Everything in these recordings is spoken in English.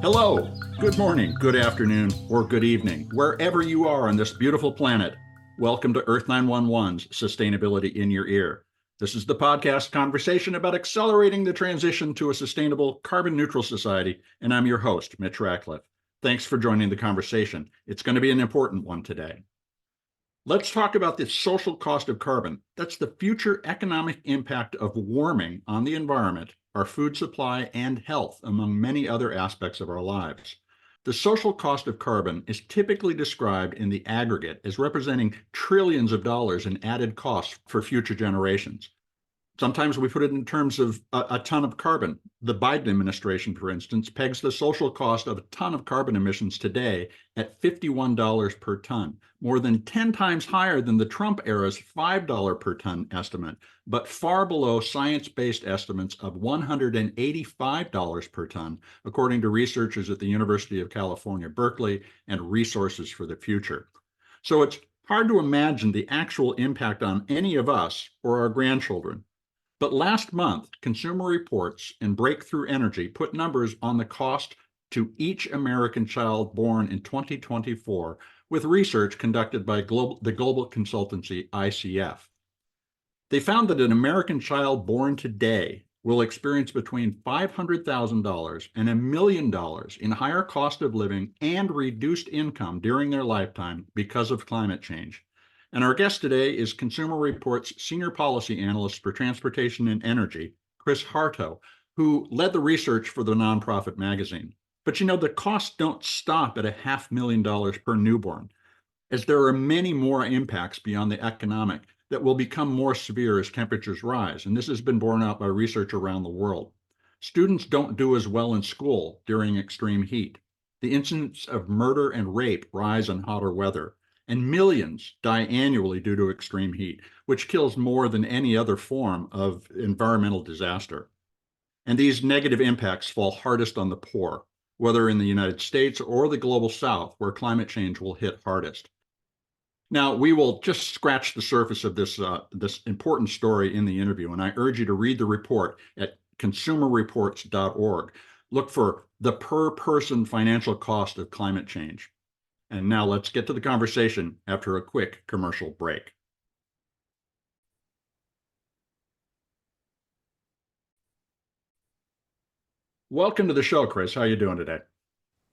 Hello, good morning, good afternoon, or good evening, wherever you are on this beautiful planet. Welcome to Earth911's Sustainability in Your Ear. This is the podcast conversation about accelerating the transition to a sustainable, carbon-neutral society, and I'm your host, Mitch Ratcliffe. Thanks for joining the conversation. It's going to be an important one today. Let's talk about the social cost of carbon. That's the future economic impact of warming on the environment, our food supply, and health, among many other aspects of our lives. The social cost of carbon is typically described in the aggregate as representing trillions of dollars in added costs for future generations. Sometimes we put it in terms of a ton of carbon. The Biden administration, for instance, pegs the social cost of a ton of carbon emissions today at $51 per ton, more than 10 times higher than the Trump era's $5 per ton estimate, but far below science-based estimates of $185 per ton, according to researchers at the University of California, Berkeley, and Resources for the Future. So it's hard to imagine the actual impact on any of us or our grandchildren. But last month, Consumer Reports and Breakthrough Energy put numbers on the cost to each American child born in 2024 with research conducted by the global consultancy ICF. They found that an American child born today will experience between $500,000 and $1 million in higher cost of living and reduced income during their lifetime because of climate change. And our guest today is Consumer Reports Senior Policy Analyst for Transportation and Energy, Chris Harto, who led the research for the nonprofit magazine. But the costs don't stop at $500,000 per newborn, as there are many more impacts beyond the economic that will become more severe as temperatures rise. And this has been borne out by research around the world. Students don't do as well in school during extreme heat. The incidence of murder and rape rise in hotter weather. And millions die annually due to extreme heat, which kills more than any other form of environmental disaster. And these negative impacts fall hardest on the poor, whether in the United States or the global South, where climate change will hit hardest. Now, we will just scratch the surface of this important story in the interview, and I urge you to read the report at consumerreports.org. Look for the per-person financial cost of climate change. And now let's get to the conversation after a quick commercial break. Welcome to the show, Chris. How are you doing today?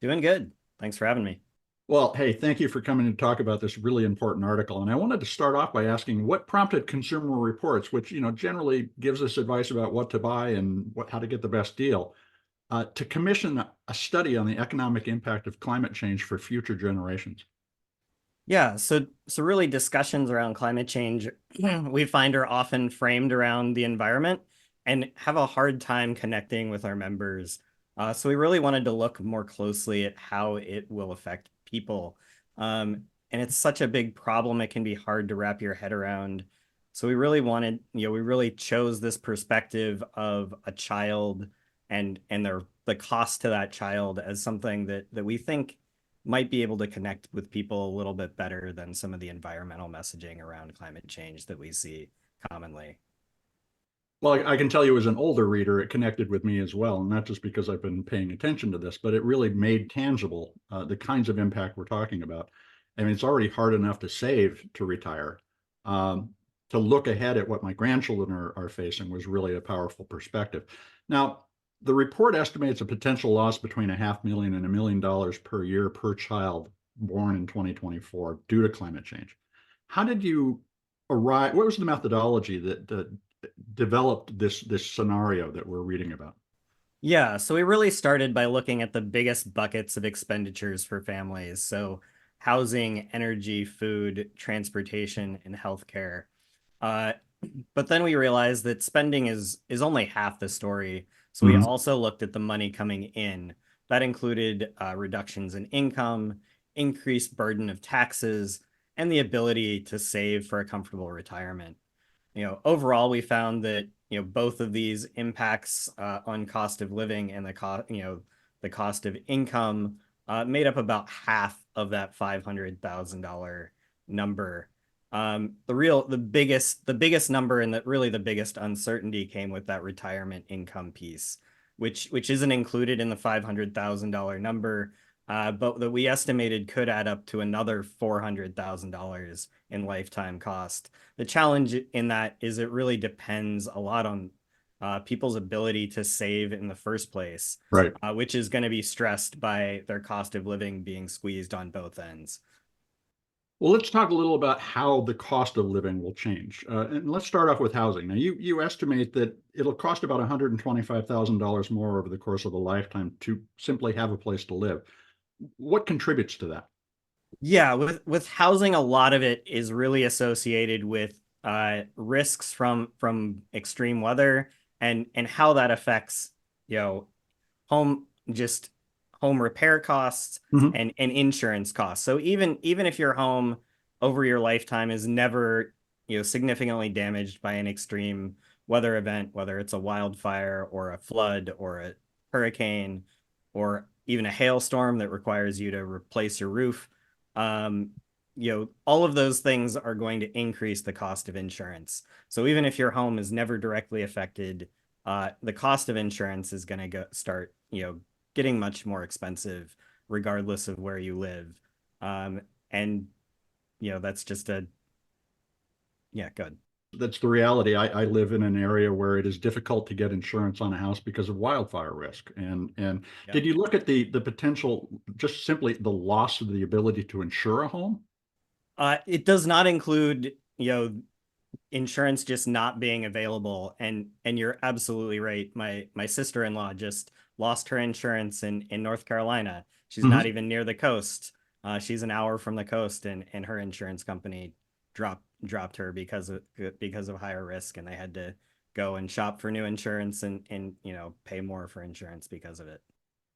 Doing good. Thanks for having me. Well, hey, thank you for coming to talk about this really important article. And I wanted to start off by asking what prompted Consumer Reports, which generally gives us advice about what to buy and how to get the best deal, to commission a study on the economic impact of climate change for future generations. Yeah, so really discussions around climate change we find are often framed around the environment and have a hard time connecting with our members. So we really wanted to look more closely at how it will affect people. And it's such a big problem, it can be hard to wrap your head around. So we really wanted, we really chose this perspective of a child and the cost to that child as something that we think might be able to connect with people a little bit better than some of the environmental messaging around climate change that we see commonly. Well, I can tell you as an older reader, it connected with me as well, and not just because I've been paying attention to this, but it really made tangible the kinds of impact we're talking about. I mean, it's already hard enough to save to retire. To look ahead at what my grandchildren are facing was really a powerful perspective. Now, the report estimates a potential loss between $500,000 and $1 million per year per child born in 2024 due to climate change. How did you arrive? What was the methodology that developed this scenario that we're reading about? Yeah, so we really started by looking at the biggest buckets of expenditures for families. So housing, energy, food, transportation, and healthcare. But then we realized that spending is only half the story. So we also looked at the money coming in. That included reductions in income, increased burden of taxes, and the ability to save for a comfortable retirement. Overall, we found that both of these impacts on cost of living and the cost of income made up about half of that $500,000 number. The biggest number and really the biggest uncertainty came with that retirement income piece. which isn't included in the $500,000 number, but that we estimated could add up to another $400,000 in lifetime cost. The challenge in that is it really depends a lot on people's ability to save in the first place, Right. which is going to be stressed by their cost of living being squeezed on both ends. Well, let's talk a little about how the cost of living will change. And let's start off with housing. Now, you estimate that it'll cost about $125,000 more over the course of a lifetime to simply have a place to live. What contributes to that? Yeah, with housing, a lot of it is really associated with risks from extreme weather and how that affects, you know, home just home repair costs Mhm. and insurance costs. So even if your home over your lifetime is never, significantly damaged by an extreme weather event, whether it's a wildfire or a flood or a hurricane or even a hailstorm that requires you to replace your roof, um, all of those things are going to increase the cost of insurance. So even if your home is never directly affected, the cost of insurance is going to start, getting much more expensive regardless of where you live. And that's just yeah, good. That's the reality. I live in an area where it is difficult to get insurance on a house because of wildfire risk. And Yeah. did you look at the potential, just simply the loss of the ability to insure a home? It does not include, insurance just not being available. And you're absolutely right. My sister-in-law just lost her insurance in North Carolina. She's not Mhm. even near the coast. She's an hour from the coast, and her insurance company dropped her because of higher risk, and they had to go and shop for new insurance and pay more for insurance because of it.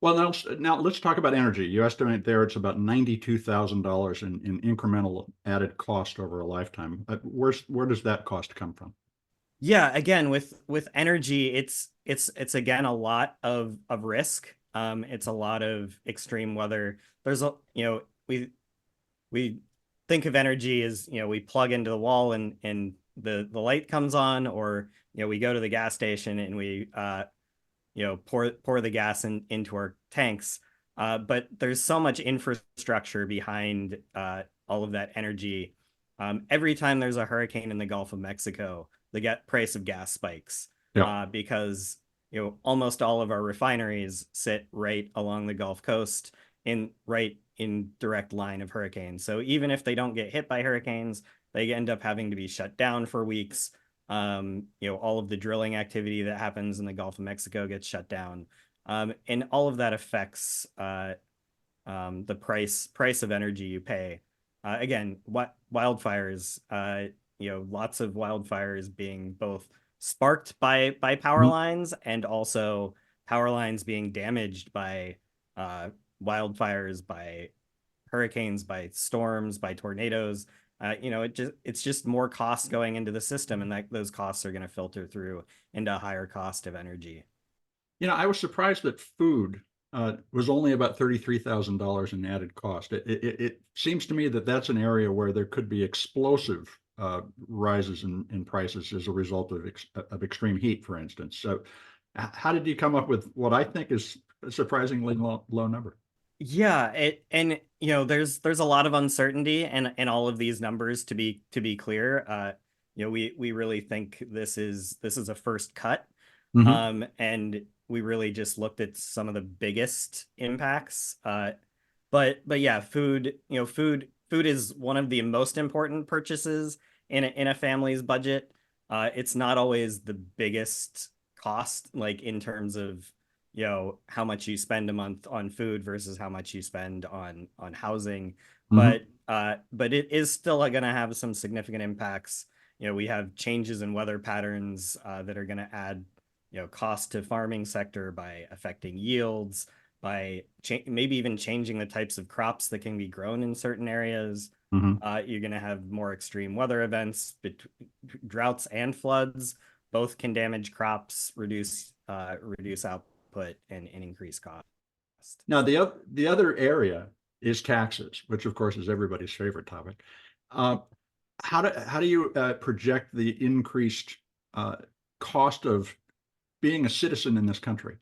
Well, now let's talk about energy. You estimate there it's about $92,000 in incremental added cost over a lifetime. Where does that cost come from? Yeah, again, with energy, it's again a lot of risk. It's a lot of extreme weather. There's a we think of energy as, we plug into the wall and the light comes on, or we go to the gas station and we pour the gas into our tanks. But there's so much infrastructure behind all of that energy. Every time there's a hurricane in the Gulf of Mexico, the price of gas spikes Yeah. because almost all of our refineries sit right along the Gulf Coast, right in direct line of hurricanes. So even if they don't get hit by hurricanes, they end up having to be shut down for weeks. All of the drilling activity that happens in the Gulf of Mexico gets shut down. And all of that affects the price of energy you pay. Again, what wildfires, lots of wildfires being both sparked by power Mhm. lines and also power lines being damaged by uh, wildfires, by hurricanes, by storms, by tornadoes. It's just more costs going into the system, and that those costs are going to filter through into a higher cost of energy. I was surprised that food was only about $33,000 in added cost. It seems to me that that's an area where there could be explosive rises in prices as a result of extreme heat, for instance. So, how did you come up with what I think is a surprisingly low number? Yeah, and there's a lot of uncertainty and all of these numbers to be clear. We really think this is a first cut. Hmm. And we really just looked at some of the biggest impacts. But yeah, food is one of the most important purchases in a family's budget. It's not always the biggest cost, like in terms of how much you spend a month on food versus how much you spend on housing. Hmm. But it is still going to have some significant impacts. We have changes in weather patterns that are going to add cost to farming sector by affecting yields, by maybe even changing the types of crops that can be grown in certain areas. Hmm. You're going to have more extreme weather events, droughts and floods. Both can damage crops, reduce output, and increase cost. Now, the other area is taxes, which of course is everybody's favorite topic. Uh, how do you project the increased uh, cost of being a citizen in this country?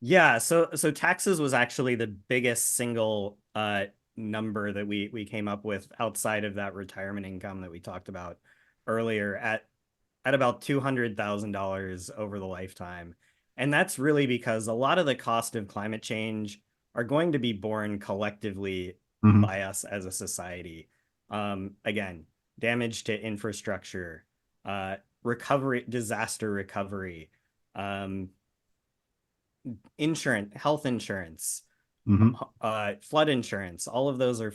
Yeah, so taxes was actually the biggest single number that we came up with outside of that retirement income that we talked about earlier at about $200,000 over the lifetime. And that's really because a lot of the cost of climate change are going to be borne collectively Hmm. by us as a society. Again, damage to infrastructure, recovery, disaster recovery, um, insurance, health insurance, Hmm. flood insurance. All of those are,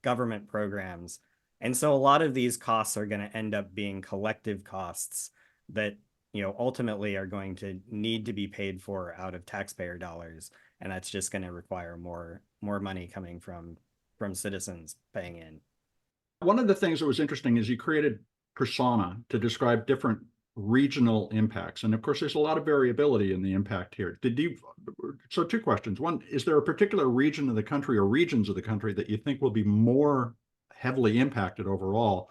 government programs. And so a lot of these costs are going to end up being collective costs that, ultimately are going to need to be paid for out of taxpayer dollars. And that's just going to require more money coming from citizens paying in. One of the things that was interesting is you created persona to describe different regional impacts. And of course, there's a lot of variability in the impact here. So two questions. One, is there a particular region of the country or regions of the country that you think will be more heavily impacted overall?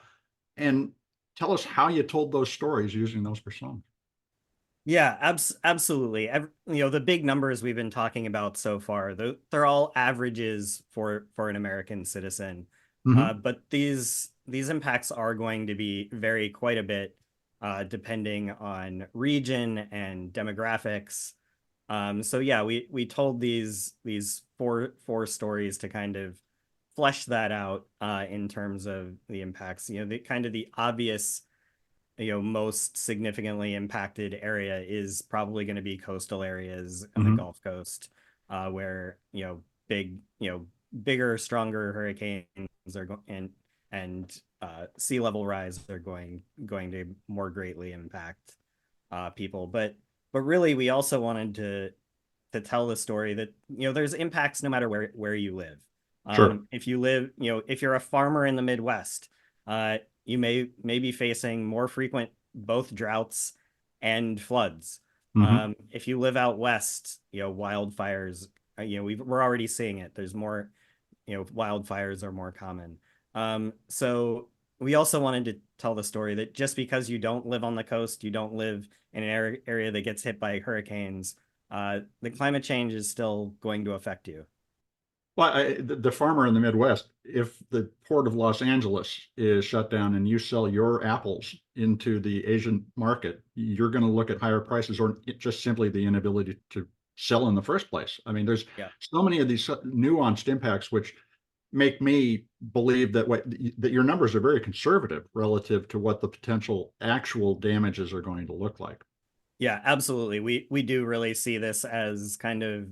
And tell us how you told those stories using those personas. Yeah, absolutely. The big numbers we've been talking about so far, they're all averages for an American citizen. Hmm. But these impacts are going to be vary quite a bit, depending on region and demographics. So yeah, we told these four stories to kind of flesh that out, in terms of the impacts. The kind of the obvious, most significantly impacted area is probably going to be coastal areas on the Hmm. Gulf Coast, where bigger, stronger hurricanes are going and sea level rise are going to more greatly impact people. But really, we also wanted to tell the story that there's impacts no matter where you live. Sure. If you live, if you're a farmer in the Midwest, you may be facing more frequent both droughts and floods. Hmm. If you live out west, wildfires, we're already seeing it. There's more, wildfires are more common. So we also wanted to tell the story that just because you don't live on the coast, you don't live in an area that gets hit by hurricanes, the climate change is still going to affect you. Well, the farmer in the Midwest, if the port of Los Angeles is shut down and you sell your apples into the Asian market, you're going to look at higher prices or just simply the inability to sell in the first place. I mean, there's Yeah. so many of these nuanced impacts which make me believe that your numbers are very conservative relative to what the potential actual damages are going to look like. Yeah, absolutely. We do really see this as kind of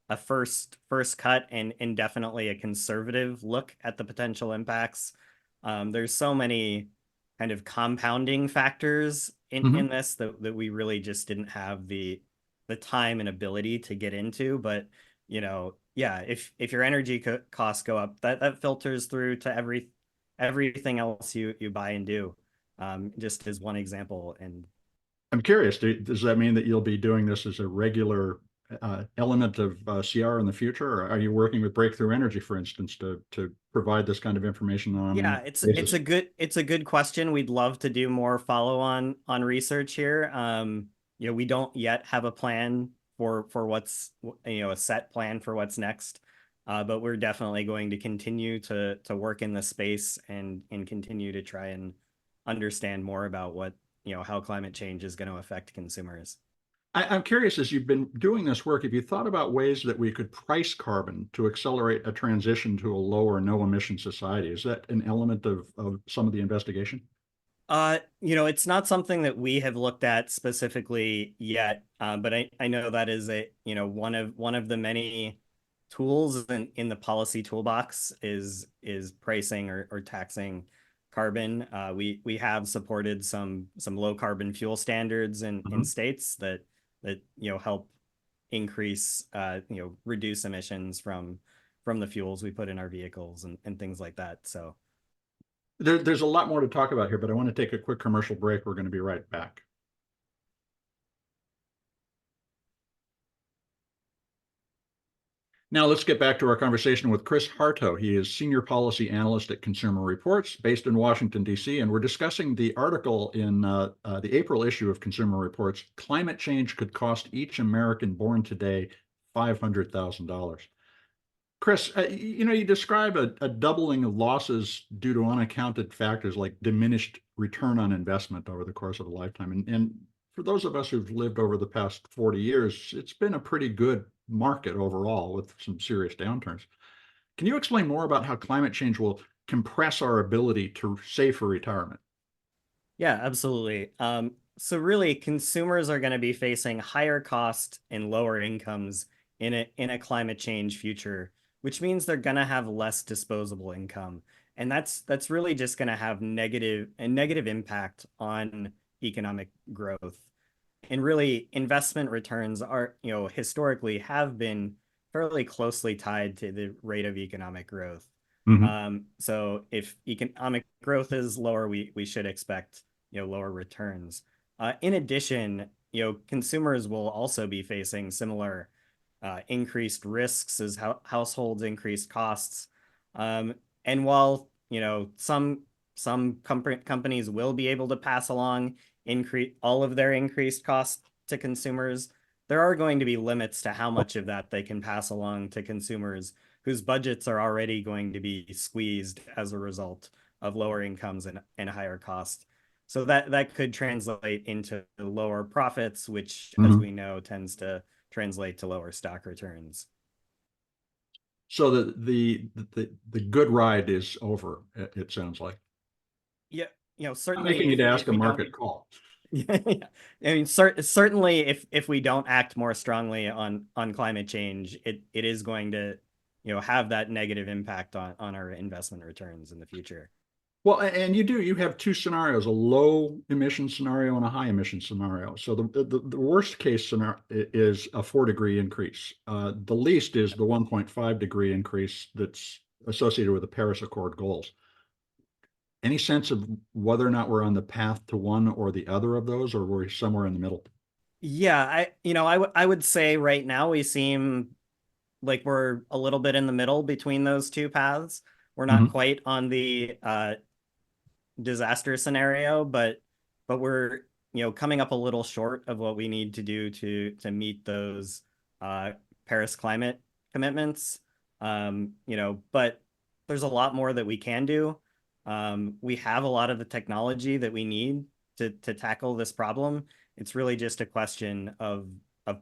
a first cut and definitely a conservative look at the potential impacts. There's so many kind of compounding factors in Mhm. this that we really just didn't have the time and ability to get into. But yeah, if your energy costs go up, that filters through to everything else you buy and do. Just as one example. And I'm curious, does that mean that you'll be doing this as a regular element of CR in the future, or are you working with Breakthrough Energy, for instance, to provide this kind of information on an yeah, it's basis? a good question. We'd love to do more follow on research here. We don't yet have a plan for what's a set plan for what's next. But we're definitely going to continue to work in the space and continue to try and understand more about what, how climate change is going to affect consumers. I'm curious, as you've been doing this work, have you thought about ways that we could price carbon to accelerate a transition to a lower no emission society? Is that an element of some of the investigation? It's not something that we have looked at specifically yet, but I know that is one of the many tools in the policy toolbox is pricing or taxing carbon. We have supported some low carbon fuel standards in Mhm. states that help increase reduce emissions from the fuels we put in our vehicles and things like that. So There's a lot more to talk about here, but I want to take a quick commercial break. We're going to be right back. Now let's get back to our conversation with Chris Harto. He is Senior Policy Analyst at Consumer Reports based in Washington, D.C., and we're discussing the article in the April issue of Consumer Reports, Climate Change Could Cost Each American Born Today $500,000. Chris, you describe a doubling of losses due to unaccounted factors like diminished return on investment over the course of a lifetime. And for those of us who've lived over the past 40 years, it's been a pretty good market overall with some serious downturns. Can you explain more about how climate change will compress our ability to save for retirement? Yeah, absolutely. So really, consumers are going to be facing higher costs and lower incomes in a climate change future, which means they're going to have less disposable income, and that's really just going to have negative impact on economic growth. And really, investment returns are, historically have been fairly closely tied to the rate of economic growth. Mm-hmm. So if economic growth is lower, we should expect, lower returns. In addition, consumers will also be facing similar increased risks as households increase costs. Um, and while, some companies will be able to pass along increase all of their increased costs to consumers, there are going to be limits to how much of that they can pass along to consumers whose budgets are already going to be squeezed as a result of lower incomes and higher costs. So that could translate into lower profits, which, as Mm-hmm. we know, tends to translate to lower stock returns. So the good ride is over, it sounds like. Yeah, I'm certainly making you to ask if a we don't. market call. Yeah, I mean, certainly if we don't act more strongly on climate change, it is going to, have that negative impact on our investment returns in the future. Well, and you have two scenarios, a low emission scenario and a high emission scenario. So the worst case scenario is a 4-degree increase. The least is the 1.5-degree increase that's associated with the Paris Accord goals. Any sense of whether or not we're on the path to one or the other of those, or we're somewhere in the middle? Yeah, I would say right now we seem like we're a little bit in the middle between those two paths. We're not Mhm. quite on the disaster scenario, but we're, coming up a little short of what we need to do to meet those uh, Paris climate commitments. But there's a lot more that we can do. We have a lot of the technology that we need to tackle this problem. It's really just a question of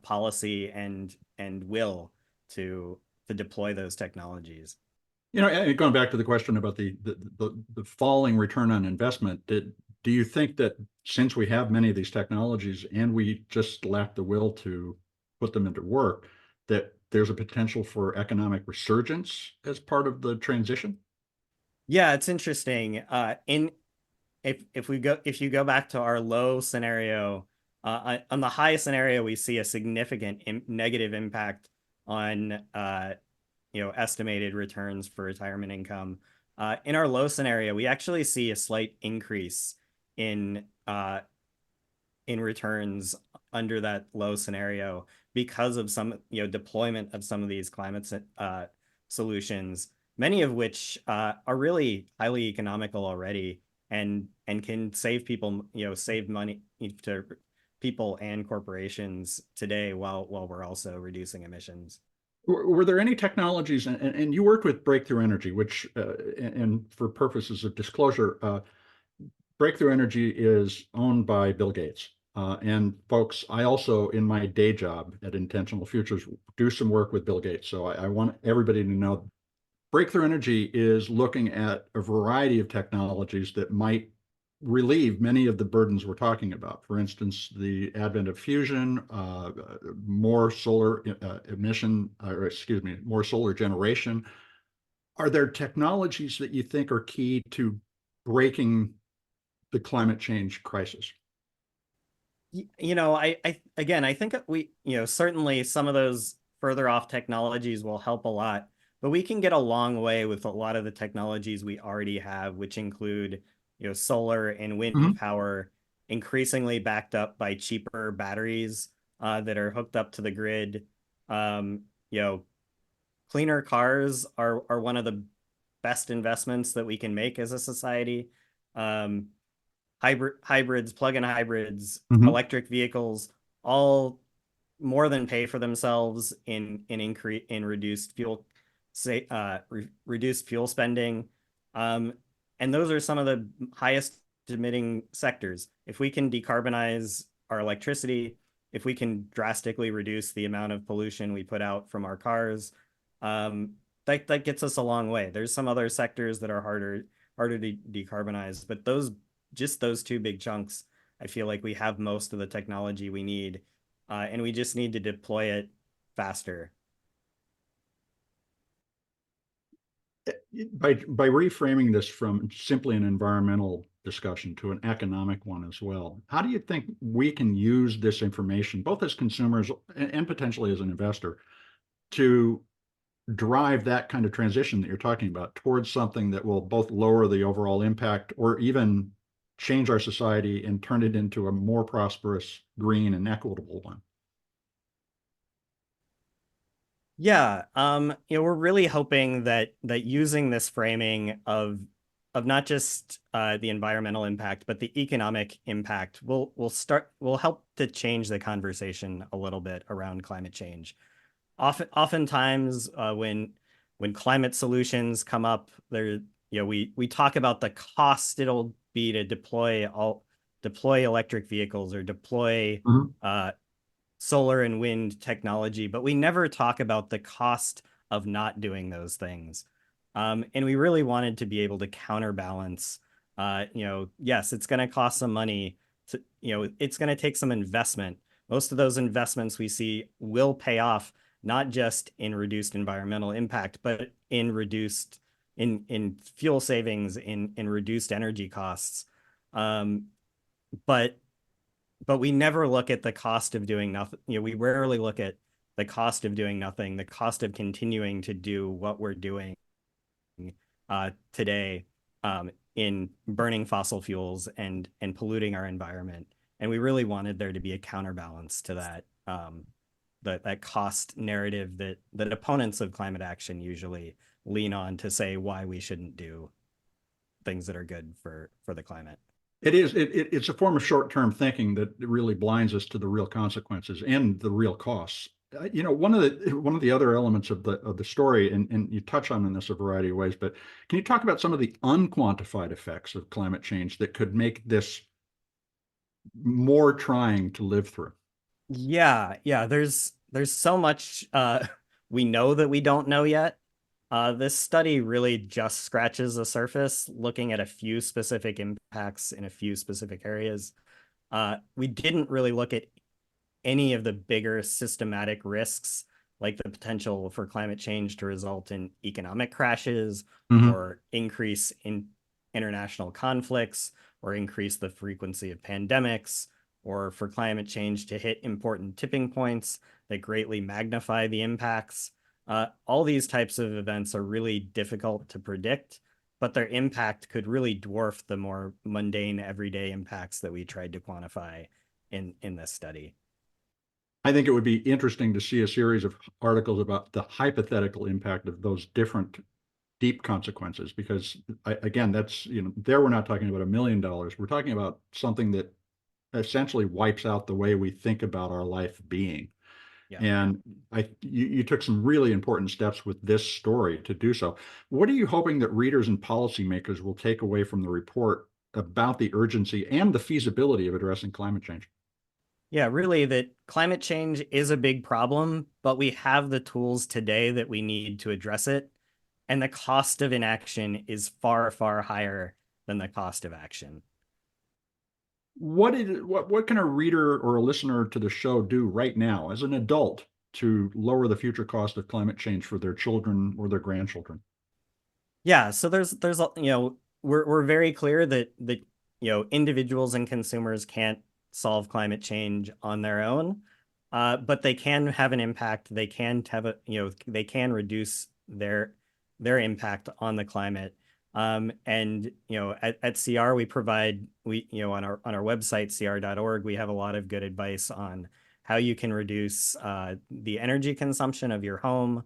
policy and will to deploy those technologies. Going back to the question about the falling return on investment, do you think that since we have many of these technologies and we just lack the will to put them into work, that there's a potential for economic resurgence as part of the transition? Yeah, it's interesting. In if you go back to our low scenario, on the high scenario, we see a significant negative impact on estimated returns for retirement income. In our low scenario, we actually see a slight increase in in returns under that low scenario because of some, deployment of some of these climate solutions, many of which are really highly economical already and can save people, save money to people and corporations today while we're also reducing emissions. Were there any technologies, and you worked with Breakthrough Energy, which, and for purposes of disclosure, Breakthrough Energy is owned by Bill Gates. And folks, I also, in my day job at Intentional Futures, do some work with Bill Gates. So I want everybody to know Breakthrough Energy is looking at a variety of technologies that might relieve many of the burdens we're talking about. For instance, the advent of fusion, more solar emission, or excuse me, more solar generation. Are there technologies that you think are key to breaking the climate change crisis? I again, I think we, certainly some of those further off technologies will help a lot, but we can get a long way with a lot of the technologies we already have, which include, solar and wind Mhm. power, increasingly backed up by cheaper batteries that are hooked up to the grid. Um, you know, cleaner cars are one of the best investments that we can make as a society. Um, hybrids, plug-in hybrids, Hmm. electric vehicles, all more than pay for themselves in reduced fuel reduced fuel spending. Um, and those are some of the highest emitting sectors. If we can decarbonize our electricity, if we can drastically reduce the amount of pollution we put out from our cars, um, that gets us a long way. There's some other sectors that are harder to decarbonize, but those two big chunks, I feel like we have most of the technology we need, and we just need to deploy it faster. By reframing this from simply an environmental discussion to an economic one as well, how do you think we can use this information, both as consumers and potentially as an investor, to drive that kind of transition that you're talking about towards something that will both lower the overall impact or even change our society and turn it into a more prosperous, green, and equitable one? Yeah, we're really hoping that using this framing of not just the environmental impact, but the economic impact will help to change the conversation a little bit around climate change. Oftentimes, when climate solutions come up, we talk about the cost it'll be to deploy electric vehicles or deploy Mhm. uh, solar and wind technology, but we never talk about the cost of not doing those things. And we really wanted to be able to counterbalance, yes, it's going to cost some money it's going to take some investment. Most of those investments we see will pay off, not just in reduced environmental impact, but in fuel savings, in reduced energy costs. Um, but but we never look at the cost of doing nothing. We rarely look at the cost of doing nothing, the cost of continuing to do what we're doing today, in burning fossil fuels and polluting our environment. And we really wanted there to be a counterbalance to that cost narrative that opponents of climate action usually lean on to say why we shouldn't do things that are good for the climate. It is. It's a form of short-term thinking that really blinds us to the real consequences and the real costs. One of the other elements of the story, and you touch on this a variety of ways, but can you talk about some of the unquantified effects of climate change that could make this more trying to live through? Yeah. There's so much we know that we don't know yet. This study really just scratches the surface, looking at a few specific impacts in a few specific areas. We didn't really look at any of the bigger systematic risks, like the potential for climate change to result in economic crashes Hmm. or increase in international conflicts or increase the frequency of pandemics, or for climate change to hit important tipping points that greatly magnify the impacts. All these types of events are really difficult to predict, but their impact could really dwarf the more mundane everyday impacts that we tried to quantify in this study. I think it would be interesting to see a series of articles about the hypothetical impact of those different deep consequences, because again, that's, there we're not talking about $1 million. We're talking about something that essentially wipes out the way we think about our life being. Yeah. And you took some really important steps with this story to do so. What are you hoping that readers and policymakers will take away from the report about the urgency and the feasibility of addressing climate change? Yeah, really, that climate change is a big problem, but we have the tools today that we need to address it. And the cost of inaction is far, far higher than the cost of action. What can a reader or a listener to the show do right now as an adult to lower the future cost of climate change for their children or their grandchildren? Yeah, so we're very clear that individuals and consumers can't solve climate change on their own, but they can have an impact. They can have they can reduce their impact on the climate. And at CR we on our website cr.org, we have a lot of good advice on how you can reduce the energy consumption of your home,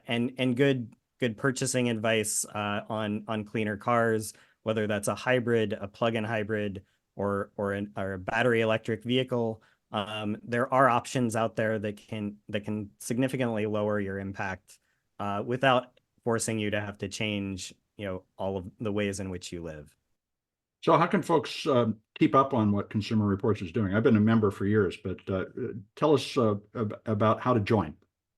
and good purchasing advice on cleaner cars, whether that's a hybrid, a plug-in hybrid, or a battery electric vehicle. There are options out there that can significantly lower your impact without forcing you to have to change, all of the ways in which you live. So how can folks keep up on what Consumer Reports is doing? I've been a member for years, but tell us about how to join.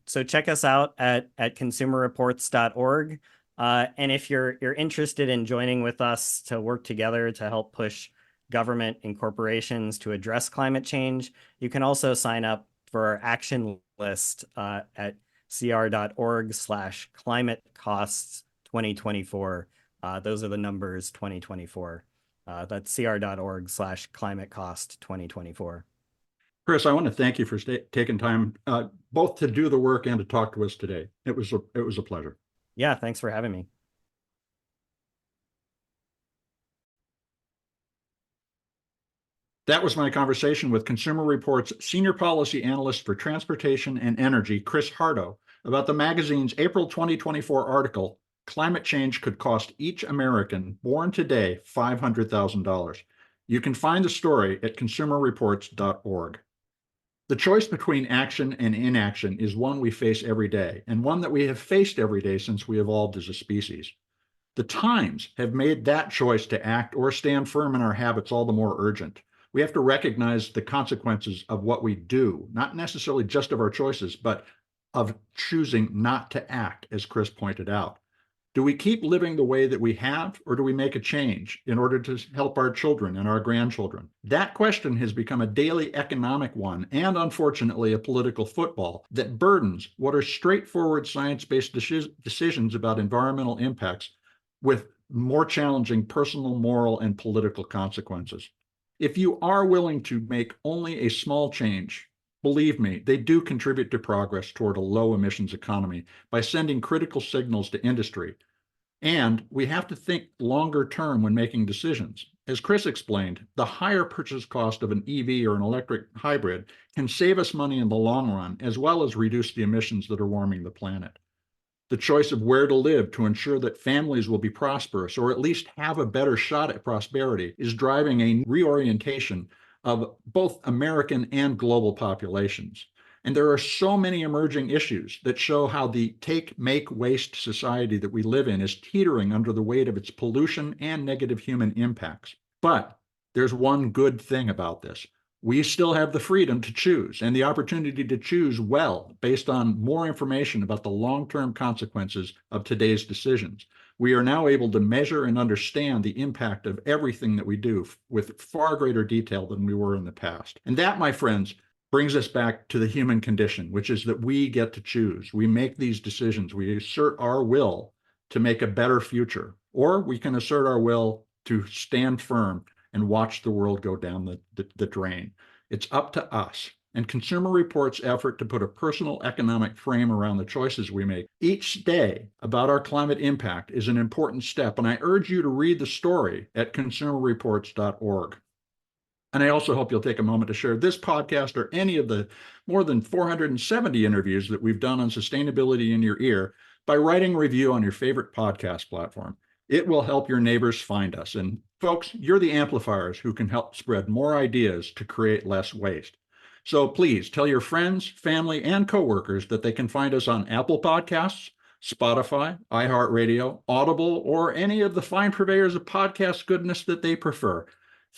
So check us out at consumerreports.org. And if you're interested in joining with us to work together to help push government and corporations to address climate change, you can also sign up for our action list at cr.org/climate-costs-2024. Those are the numbers 2024. That's cr.org/climate-cost-2024. Chris, I want to thank you for taking time both to do the work and to talk to us today. It was a pleasure. Yeah, thanks for having me. That was my conversation with Consumer Reports Senior Policy Analyst for Transportation and Energy, Chris Harto, about the magazine's April 2024 article, Climate Change Could Cost Each American Born Today $500,000. You can find the story at consumerreports.org. The choice between action and inaction is one we face every day, and one that we have faced every day since we evolved as a species. The times have made that choice to act or stand firm in our habits all the more urgent. We have to recognize the consequences of what we do, not necessarily just of our choices, but of choosing not to act, as Chris pointed out. Do we keep living the way that we have, or do we make a change in order to help our children and our grandchildren? That question has become a daily economic one, and unfortunately a political football that burdens what are straightforward science-based decisions about environmental impacts with more challenging personal, moral, and political consequences. If you are willing to make only a small change, believe me, they do contribute to progress toward a low emissions economy by sending critical signals to industry. And we have to think longer term when making decisions. As Chris explained, the higher purchase cost of an EV or an electric hybrid can save us money in the long run, as well as reduce the emissions that are warming the planet. The choice of where to live to ensure that families will be prosperous or at least have a better shot at prosperity is driving a reorientation of both American and global populations. And there are so many emerging issues that show how the take, make, waste society that we live in is teetering under the weight of its pollution and negative human impacts. But there's one good thing about this. We still have the freedom to choose and the opportunity to choose well based on more information about the long-term consequences of today's decisions. We are now able to measure and understand the impact of everything that we do with far greater detail than we were in the past. And that, my friends, brings us back to the human condition, which is that we get to choose. We make these decisions. We assert our will to make a better future, or we can assert our will to stand firm and watch the world go down the drain. It's up to us. And Consumer Reports' effort to put a personal economic frame around the choices we make each day about our climate impact is an important step. And I urge you to read the story at consumerreports.org. And I also hope you'll take a moment to share this podcast or any of the more than 470 interviews that we've done on sustainability in your ear by writing a review on your favorite podcast platform. It will help your neighbors find us. And folks, you're the amplifiers who can help spread more ideas to create less waste. So please tell your friends, family, and coworkers that they can find us on Apple Podcasts, Spotify, iHeartRadio, Audible, or any of the fine purveyors of podcast goodness that they prefer.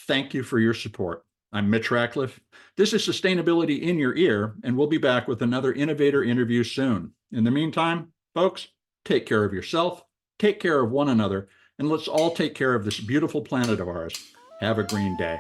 Thank you for your support. I'm Mitch Ratcliffe. This is Sustainability in Your Ear, and we'll be back with another innovator interview soon. In the meantime, folks, take care of yourself, take care of one another, and let's all take care of this beautiful planet of ours. Have a green day.